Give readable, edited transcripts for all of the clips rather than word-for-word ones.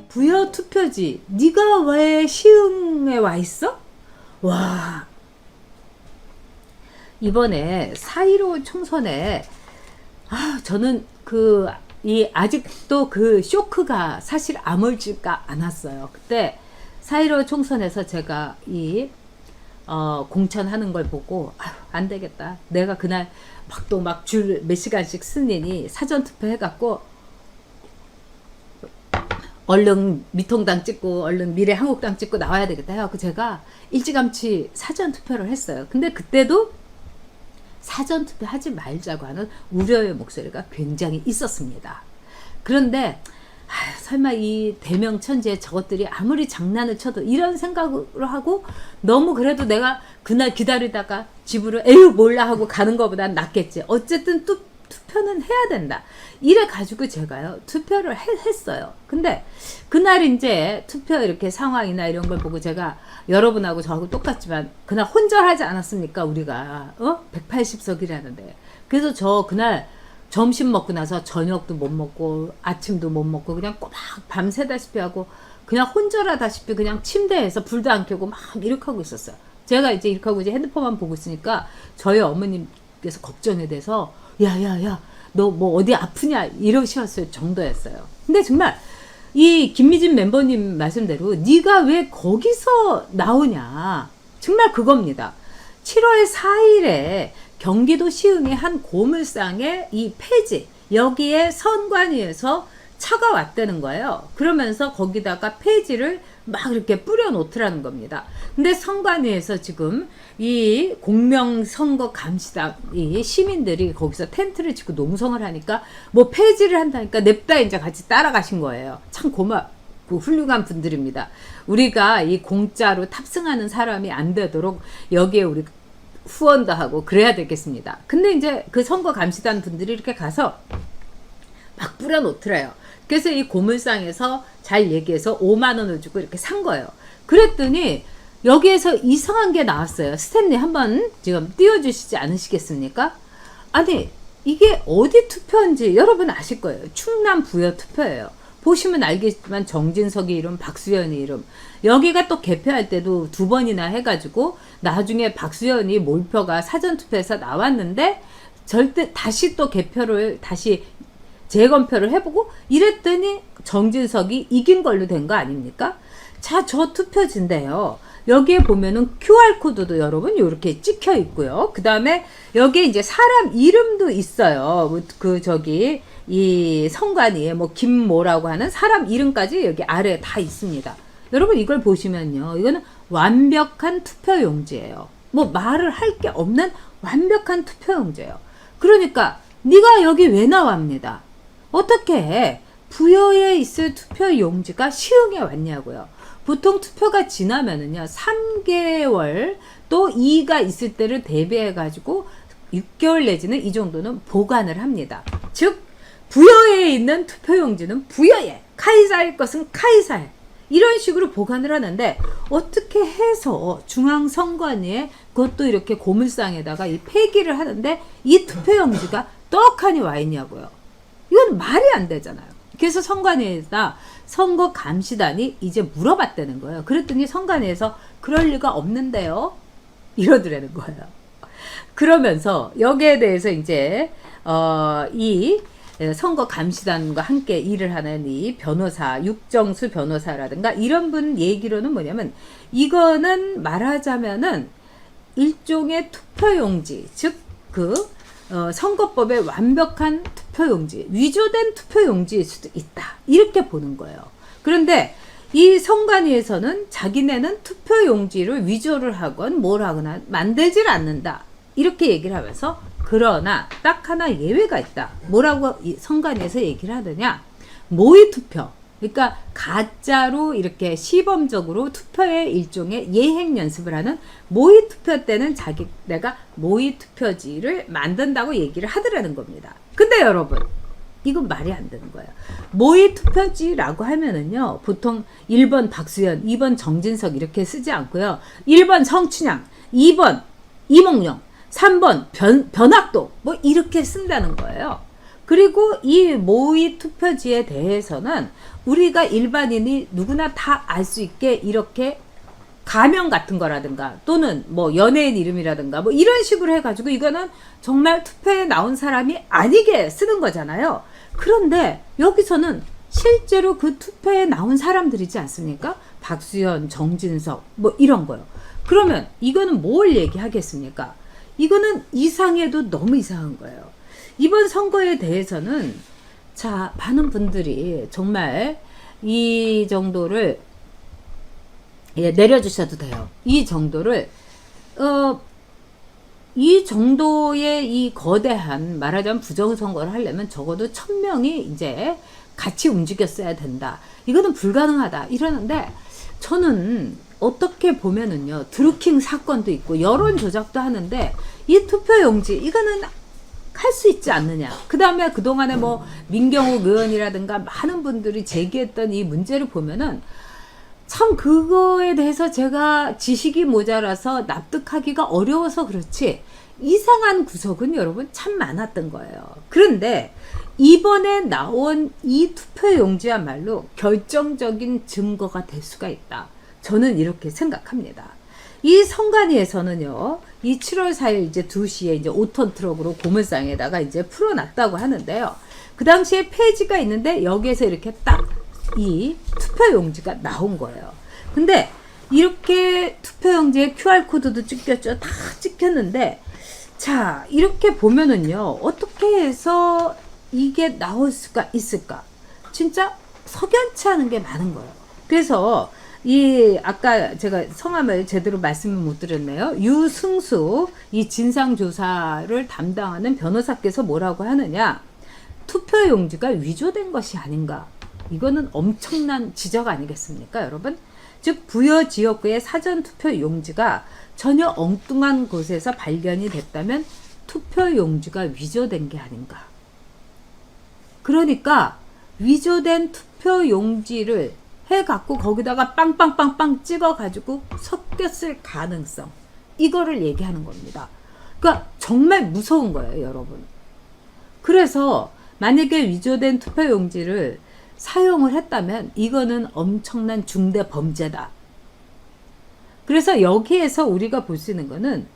부여 투표지, 네가 왜 시흥에 와 있어? 와, 이번에 4.15 총선에 저는 아직도 그 쇼크가 사실 아물지가 않았어요. 그때 4.15 총선에서 제가 공천하는 걸 보고 안 되겠다. 내가 그날 막 줄 몇 시간씩 쓰니 사전투표 해갖고 얼른 미통당 찍고 얼른 미래한국당 찍고 나와야 되겠다 해갖고 제가 일찌감치 사전투표를 했어요. 근데 그때도 사전투표 하지 말자고 하는 우려의 목소리가 굉장히 있었습니다. 그런데 설마 이 대명천지의 저것들이 아무리 장난을 쳐도 이런 생각으로 하고 너무 그래도 내가 그날 기다리다가 집으로 에휴 몰라 하고 가는 것보단 낫겠지. 어쨌든 투표는 해야 된다. 이래 가지고 제가요 투표를 했어요. 근데 그날 이제 투표 이렇게 상황이나 이런 걸 보고 제가 여러분하고 저하고 똑같지만 그날 혼절하지 않았습니까? 우리가 180석이라는데 그래서 저 그날 점심 먹고 나서 저녁도 못 먹고 아침도 못 먹고 그냥 꼬박 밤새다시피 하고 그냥 혼절하다시피 그냥 침대에서 불도 안 켜고 막 이렇게 하고 있었어요. 제가 이제 이렇게 하고 이제 핸드폰만 보고 있으니까 저희 어머님께서 걱정이 돼서 야야야 너 뭐 어디 아프냐 이러셨을 정도였어요. 근데 정말 이 김미진 멤버님 말씀대로 네가 왜 거기서 나오냐 정말 그겁니다. 7월 4일에 경기도 시흥의 한 고물상에 이 폐지 여기에 선관위에서 차가 왔다는 거예요. 그러면서 거기다가 폐지를 막 이렇게 뿌려 놓더라는 겁니다. 근데 선관위에서 지금 이 공명선거 감시당 이 시민들이 거기서 텐트를 치고 농성을 하니까 뭐 폐지를 한다니까 냅다 이제 같이 따라가신 거예요. 참 고맙고 훌륭한 분들입니다. 우리가 이 공짜로 탑승하는 사람이 안 되도록 여기에 우리 후원도 하고 그래야 되겠습니다. 근데 이제 그 선거 감시단 분들이 이렇게 가서 막 뿌려 놓더래요. 그래서 이 고물상에서 잘 얘기해서 5만 원을 주고 이렇게 산 거예요. 그랬더니 여기에서 이상한 게 나왔어요. 스탠리 한번 지금 띄워주시지 않으시겠습니까? 아니 이게 어디 투표인지 여러분 아실 거예요. 충남 부여 투표예요. 보시면 알겠지만 정진석이 이름, 박수현이 이름. 여기가 또 개표할 때도 2번이나 해가지고 나중에 박수현이 몰표가 사전투표에서 나왔는데 절대 다시 또 개표를 다시 재검표를 해보고 이랬더니 정진석이 이긴 걸로 된 거 아닙니까? 자, 저 투표지인데요. 여기에 보면은 QR코드도 여러분 이렇게 찍혀 있고요. 그 다음에 여기에 이제 사람 이름도 있어요. 이 선관위에 뭐 김모라고 하는 사람 이름까지 여기 아래에 다 있습니다. 여러분 이걸 보시면요. 이거는 완벽한 투표용지예요. 뭐 말을 할 게 없는 완벽한 투표용지예요. 그러니까 네가 여기 왜 나왔습니다. 어떻게 부여에 있을 투표용지가 시흥에 왔냐고요. 보통 투표가 지나면은요 3개월 또 2가 있을 때를 대비해 가지고 6개월 내지는 이 정도는 보관을 합니다. 즉 부여에 있는 투표용지는 부여에, 카이사의 것은 카이사에 이런 식으로 보관을 하는데 어떻게 해서 중앙선관위에 그것도 이렇게 고물상에다가 이 폐기를 하는데 이 투표용지가 떡하니 와 있냐고요. 이건 말이 안 되잖아요. 그래서 선관위에다 선거감시단이 이제 물어봤다는 거예요. 그랬더니 선관위에서 그럴 리가 없는데요. 이러더라는 거예요. 그러면서 여기에 대해서 이제 이 선거감시단과 함께 일을 하는 이 변호사, 육정수 변호사라든가 이런 분 얘기로는 뭐냐면 이거는 말하자면은 일종의 투표용지, 즉 선거법의 완벽한 투표용지, 위조된 투표용지일 수도 있다. 이렇게 보는 거예요. 그런데 이 선관위에서는 자기네는 투표용지를 위조를 하건 뭘 하거나 만들질 않는다. 이렇게 얘기를 하면서 그러나 딱 하나 예외가 있다. 뭐라고 선관위에서 얘기를 하느냐. 모의투표. 그러니까 가짜로 이렇게 시범적으로 투표의 일종의 예행 연습을 하는 모의투표 때는 내가 모의투표지를 만든다고 얘기를 하더라는 겁니다. 근데 여러분 이건 말이 안 되는 거예요. 모의투표지라고 하면은요 보통 1번 박수현, 2번 정진석 이렇게 쓰지 않고요. 1번 성춘향, 2번 이몽룡, 3번 변학도 뭐 이렇게 쓴다는 거예요. 그리고 이 모의 투표지에 대해서는 우리가 일반인이 누구나 다 알 수 있게 이렇게 가명 같은 거라든가 또는 뭐 연예인 이름이라든가 뭐 이런 식으로 해가지고 이거는 정말 투표에 나온 사람이 아니게 쓰는 거잖아요. 그런데 여기서는 실제로 그 투표에 나온 사람들이지 않습니까? 박수현, 정진석 뭐 이런 거요. 그러면 이거는 뭘 얘기하겠습니까? 이거는 이상해도 너무 이상한 거예요. 이번 선거에 대해서는 자, 많은 분들이 정말 이 정도를 내려주셔도 돼요. 이 정도를 이 정도의 이 거대한 말하자면 부정선거를 하려면 적어도 1000명이 이제 같이 움직였어야 된다. 이거는 불가능하다. 이러는데 저는 어떻게 보면은요. 드루킹 사건도 있고 여론 조작도 하는데 이 투표용지 이거는 할 수 있지 않느냐. 그 다음에 그동안에 뭐 민경욱 의원이라든가 많은 분들이 제기했던 이 문제를 보면은 참 그거에 대해서 제가 지식이 모자라서 납득하기가 어려워서 그렇지 이상한 구석은 여러분 참 많았던 거예요. 그런데 이번에 나온 이 투표용지야말로 결정적인 증거가 될 수가 있다. 저는 이렇게 생각합니다. 이 선관위에서는요, 이 7월 4일 이제 2시에 이제 5톤 트럭으로 고물상에다가 이제 풀어놨다고 하는데요. 그 당시에 페이지가 있는데 여기에서 이렇게 딱 이 투표용지가 나온 거예요. 근데 이렇게 투표용지에 QR코드도 찍혔죠. 다 찍혔는데, 자, 이렇게 보면은요, 어떻게 해서 이게 나올 수가 있을까? 진짜 석연치 않은 게 많은 거예요. 그래서 이 아까 제가 성함을 제대로 말씀을 못 드렸네요. 유승수 이 진상조사를 담당하는 변호사께서 뭐라고 하느냐. 투표용지가 위조된 것이 아닌가. 이거는 엄청난 지적 아니겠습니까, 여러분? 즉 부여 지역구의 사전투표용지가 전혀 엉뚱한 곳에서 발견이 됐다면 투표용지가 위조된 게 아닌가. 그러니까 위조된 투표용지를 해갖고 거기다가 빵빵빵빵 찍어가지고 섞였을 가능성, 이거를 얘기하는 겁니다. 그러니까 정말 무서운 거예요, 여러분. 그래서 만약에 위조된 투표용지를 사용을 했다면 이거는 엄청난 중대 범죄다. 그래서 여기에서 우리가 볼 수 있는 거는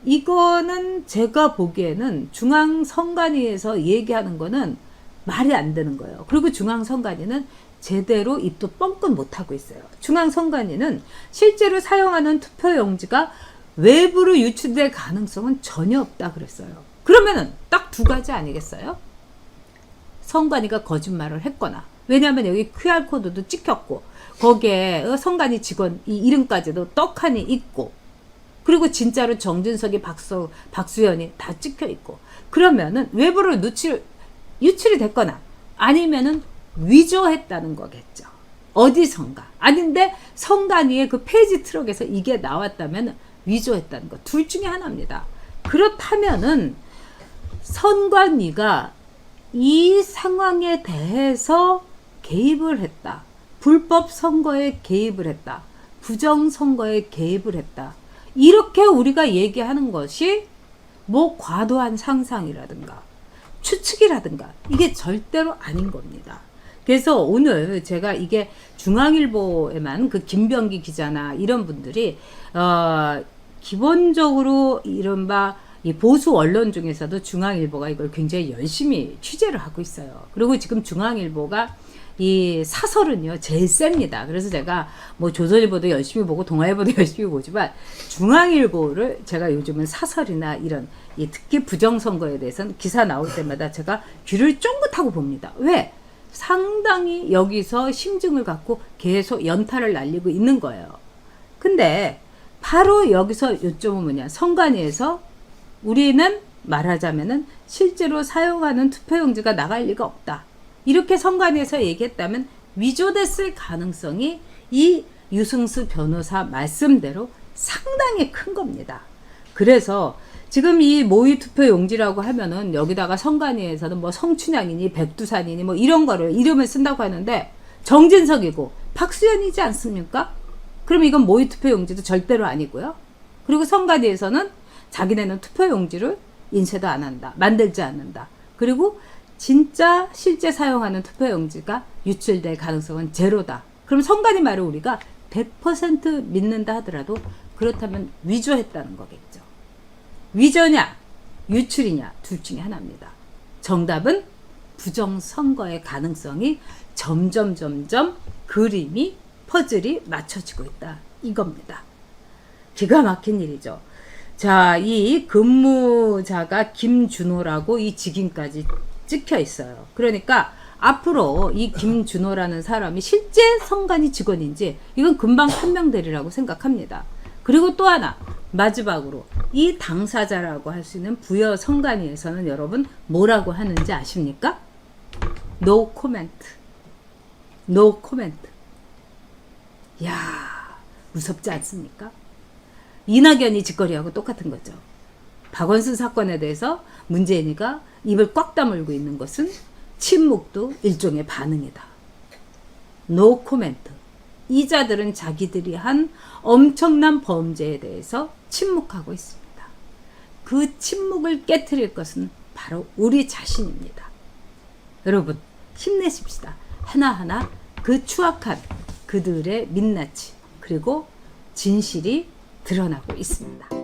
이거는 제가 보기에는 중앙선관위에서 얘기하는 거는 말이 안 되는 거예요. 그리고 중앙선관위는 제대로 입도 뻥끗 못하고 있어요. 중앙선관위는 실제로 사용하는 투표용지가 외부로 유출될 가능성은 전혀 없다 그랬어요. 그러면은 딱 두 가지 아니겠어요? 선관위가 거짓말을 했거나, 왜냐하면 여기 QR코드도 찍혔고 거기에 선관위 직원 이 이름까지도 떡하니 있고, 그리고 진짜로 정진석이 박수현이 다 찍혀 있고, 그러면은 외부로 유출이 됐거나 아니면은 위조했다는 거겠죠. 어디선가. 아닌데 선관위의 그 페이지 트럭에서 이게 나왔다면 위조했다는 거. 둘 중에 하나입니다. 그렇다면은 선관위가 이 상황에 대해서 개입을 했다. 불법 선거에 개입을 했다. 부정선거에 개입을 했다. 이렇게 우리가 얘기하는 것이 뭐 과도한 상상이라든가 추측이라든가 이게 절대로 아닌 겁니다. 그래서 오늘 제가 이게 중앙일보에만 그 김병기 기자나 이런 분들이 기본적으로 이른바 이 보수 언론 중에서도 중앙일보가 이걸 굉장히 열심히 취재를 하고 있어요. 그리고 지금 중앙일보가 이 사설은요 제일 셉니다. 그래서 제가 뭐 조선일보도 열심히 보고 동아일보도 열심히 보지만 중앙일보를 제가 요즘은 사설이나 이런 이 특히 부정선거에 대해서는 기사 나올 때마다 제가 귀를 쫑긋하고 봅니다. 왜? 상당히 여기서 심증을 갖고 계속 연타를 날리고 있는 거예요. 근데 바로 여기서 요점은 뭐냐. 선관위에서 우리는 말하자면은 실제로 사용하는 투표용지가 나갈 리가 없다. 이렇게 선관위에서 얘기했다면 위조됐을 가능성이 이 유승수 변호사 말씀대로 상당히 큰 겁니다. 그래서 지금 이 모의 투표 용지라고 하면은 여기다가 선관위에서는 뭐 성춘향이니 백두산이니 뭐 이런 거를 이름을 쓴다고 하는데 정진석이고 박수현이지 않습니까? 그럼 이건 모의 투표 용지도 절대로 아니고요. 그리고 선관위에서는 자기네는 투표용지를 인쇄도 안 한다. 만들지 않는다. 그리고 진짜 실제 사용하는 투표용지가 유출될 가능성은 제로다. 그럼 선관위 말을 우리가 100% 믿는다 하더라도 그렇다면 위조했다는 거겠죠. 위조냐 유출이냐 둘 중에 하나입니다. 정답은 부정선거의 가능성이 점점 그림이 퍼즐이 맞춰지고 있다 이겁니다. 기가 막힌 일이죠. 자, 이 근무자가 김준호라고 이 직인까지 찍혀 있어요. 그러니까 앞으로 이 김준호라는 사람이 실제 선관위 직원인지 이건 금방 판명되리라고 생각합니다. 그리고 또 하나 마지막으로 이 당사자라고 할 수 있는 부여 선관위에서는 여러분 뭐라고 하는지 아십니까? No comment. No comment. 야, 무섭지 않습니까? 이낙연이 짓거리하고 똑같은 거죠. 박원순 사건에 대해서 문재인이가 입을 꽉 다물고 있는 것은 침묵도 일종의 반응이다. No comment. 이 자들은 자기들이 한 엄청난 범죄에 대해서 침묵하고 있습니다. 그 침묵을 깨트릴 것은 바로 우리 자신입니다. 여러분 힘내십시다. 하나하나 그 추악한 그들의 민낯이 그리고 진실이 드러나고 있습니다.